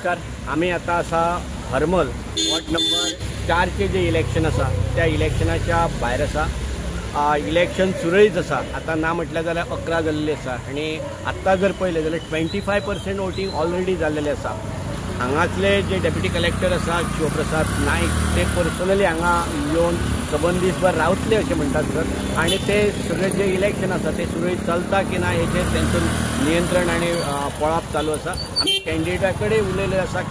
नमस्कार. आम्ही आता असा हरमल वॉर्ड नंबर 4चे जे इलेक्शन असा त्या इलेक्शनाच्या भायर असा. इलेक्शन सुरळीत असा. आता ना म्हटल्यार जाल्यार 11 जाल्ले असा आणि आत्ता जर पळयलें जाल्यार 25% वोटिंग ऑलरेडी जाल्लेलें असा. हांगातले जे डेप्युटी कलेक्टर असा शिवप्रसाद नाईक ते पर्सनली हांगा येवन सबंद दिसभर रावतले अशें म्हणटात सर. आणि ते सगळे जे इलेक्शन असा ते सुरळीत चलता की ना हेचेर तेंचें नियंत्रण आणि पळप चालू असा. आमी कॅन्डिडेटा कडेन उलयले असा.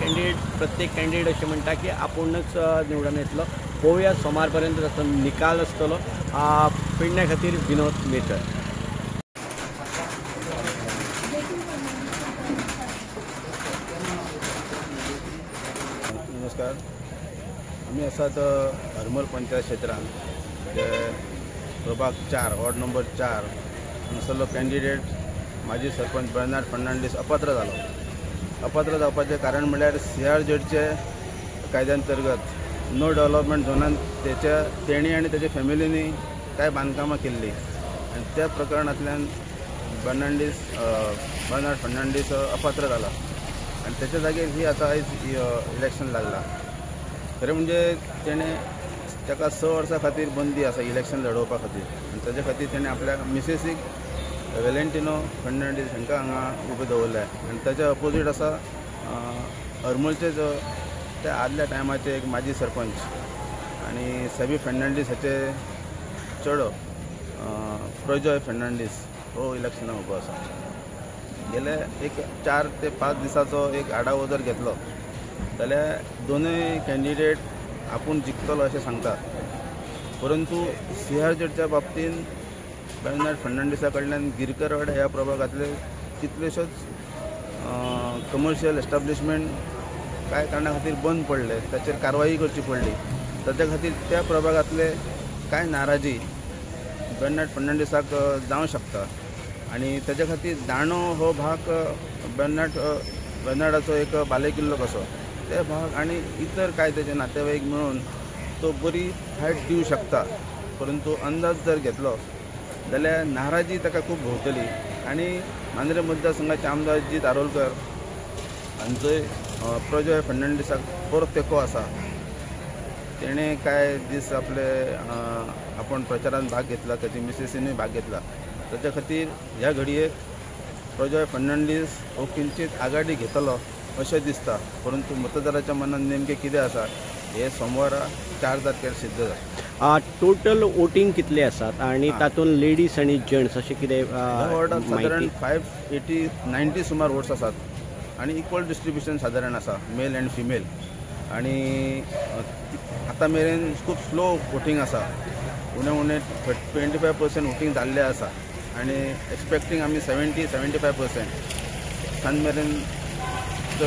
प्रत्येक कॅन्डिडेट अशें म्हणटा की आपुणूच निवडून येतलो. पळोवया सोमार पर्यंत ताचो निकाल आसतलो. पेडण्या खातीर विनोद मेटर. नमस्कार. आम्ही आसात हरमल पंचायत क्षेत्रांत जे प्रभाग 4 वॉर्ड नंबर 4 हांगासरलो कॅन्डिडेट माजी सरपंच बर्नार्ड फर्नांडीस अपात्र जालो. अपात्र जावपाचें कारण म्हणल्यार CRZचे कायद्यांतर्गत नो डेव्हलपमेंट झोनांत तेणी आनी तेजे फॅमिलीनी कांय बांदकामां केल्लीं आनी त्या प्रकरणांतल्यान बर्नार्ड फर्नांडीस अपात्र जाला आनी तेच्या जागेर ही आतां आयज इलेक्शन लागला. खरें म्हणजे ताका 6 वर्सां खातीर बंदी आसा इलेक्शन लडोवपा खातीर आनी तेजे खातीर तेणें आपल्या मिसेसीक वेलेंटिनो फर्नांडीस हांकां हांगा उबें दवरल्या. आनी तेच्या अपोजीट आसा हरमलचे जो ते आदल्या टायमाचे एक माजी सरपंच आनी सबी फर्नांडीस हाचे चेडो प्रजय फर्नांडीस हो इलेक्शनाक उबो आसा. गेले एक 4 ते 5 दिसाचो एक आढावो जर घेतलो जाल्यार दोनूय कॅन्डिडेट आपूण जिखतलो अशें सांगतात. परंतु CRZच्या बाबतीन बर्नार्ड फर्नांडीसा कडल्यान गिरकरवाडा ह्या प्रभागांतले कितलेशेच कमर्शियल एस्टाब्लिशमेंट कांय कारणां खातीर बंद पडले. ताचेर कारवाई करची पडली. ताच्या खातीर त्या प्रभागांतले कांय नाराजी बर्नार्ड फर्नांडीसाक जावंक शकता आनी तेच्या खातीर दांडो हो भाग बर्नार्डाचो एक बालेकिल्लो कसो ते भाग आनी इतर कांय तेजे नातेवाईक मेळून तो बरी फायट दिवंक शकता. परंतु अंदाज जर घेतलो जाल्यार नाराजी ताका खूब भोंवतली. आनी मांद्रे मतदारसंघाचे आमदार अजित आरोलकर हांचोय प्रजय फर्नांडीसाक बरो तेंको आसा. तेणें कांय दीस आपले आपण प्रचारांत भाग घेतला. ताची मिसेसीनूय भाग घेतला. ताच्या खातीर ह्या घडयेक प्रजय फर्नांडीस हो किंचीत आघाडी घेतलो अशें दिसता. परंतु मतदाराच्या मनान नेमकें कितें आसा हे सोमवारा 4 तारखेर सिद्ध जाता. टोटल वोटिंग कितले आसात आणि तातूंत लेडीज आणि जेंट्स अशें कितें वॉर्डांत सादारण 580-90 सुमार वोट्स आसात आनी इक्वल डिस्ट्रिब्युशन सादारण आसा मेल एंड फिमेल. आनी आतां मेरेन खूब स्लो वोटिंग आसा. उणें 25% वोटिंग जाल्लें आसा आनी एक्सपेक्टींग आमी 70-75% सांज मेरेन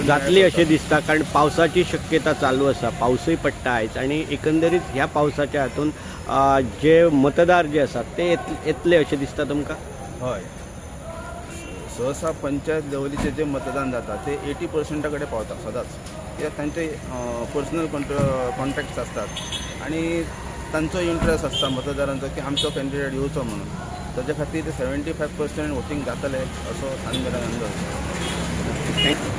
जातली अशें दिसता. कारण पावसाची शक्यता चालू आसा. पावसूय पडटा आयज आनी एकंदरीत ह्या पावसाच्या हातून जे मतदार जे आसात ते येतले अशें दिसता तुमकां? हय. सहसा पंचायत लेवलीचे जे मतदान जाता ते 80% कडेन पावता सदांच. ते तांचे पर्सनल कॉन्ट्रॅक्ट्स आसतात आनी तांचो इंट्रस्ट आसता मतदारांचो की आमचो कॅन्डिडेट येवचो म्हणून. ताच्या खातीर 75% वोटिंग जातले असो सांज मेरेन अंदाज. थँक्यू.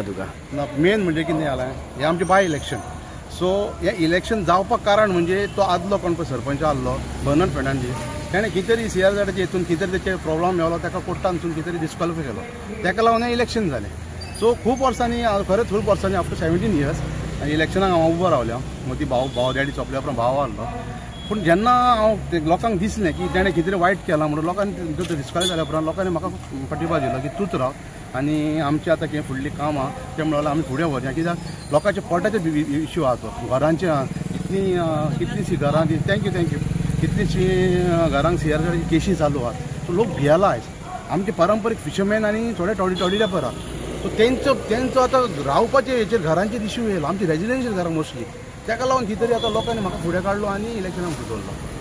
तुका मेन म्हणजे कितें जालां हें आमचें बाय इलेक्शन. सो हें इलेक्शन जावपाक कारण म्हणजे तो आदलो कोण पळय सरपंच आसलो बर्नार्ड फर्नांडीस ताणें कितें तरी CRZच्या हितून कितें तरी तेचे प्रॉब्लम मेळ्ळो. ताका कोर्टानसून कितें तरी डिस्क्वॉलिफाय केलो. ताका लागून हें इलेक्शन जालें. सो खूब वर्सांनी खरेंच खूब वर्सांनी आफ्टर 17 इयर्स इलेक्शनाक हांव उबो रावलो. मदीं भाव डॅडी सोंपले उपरांत भाव आसलो. पूण जेन्ना हांव लोकांक दिसलें की ताणें कितें तरी वायट केलां म्हणून लोकांनी डिस्क्वॉलिफाय जाल्या उपरांत लोकांनी म्हाका पाठिंबा दिलो की तूंच राव आनी आमची आतां कितें फुडलीं कामां तें म्हणून आमी फुडें वचया. कित्याक लोकांचे पोटाचे इश्यू आहा तो घरांचे कितलींशीं घरां थँक्यू कितलींशीं घरांक CRZ केशी चालू आहात. सो लोक भियेला आयज. आमचे पारंपारीक फिशरमॅन आनी थोडे टॉडी लेबर आहा. सो तेंचो आतां रावपाचे हेचेर घरांचेर इश्यू येयलो. आमची रेजिडेन्शियल घरां मोस्टली. ताका लागून कितें तरी आतां लोकांनी म्हाका फुडें काडलो आनी इलेक्शनाक फुटवलो.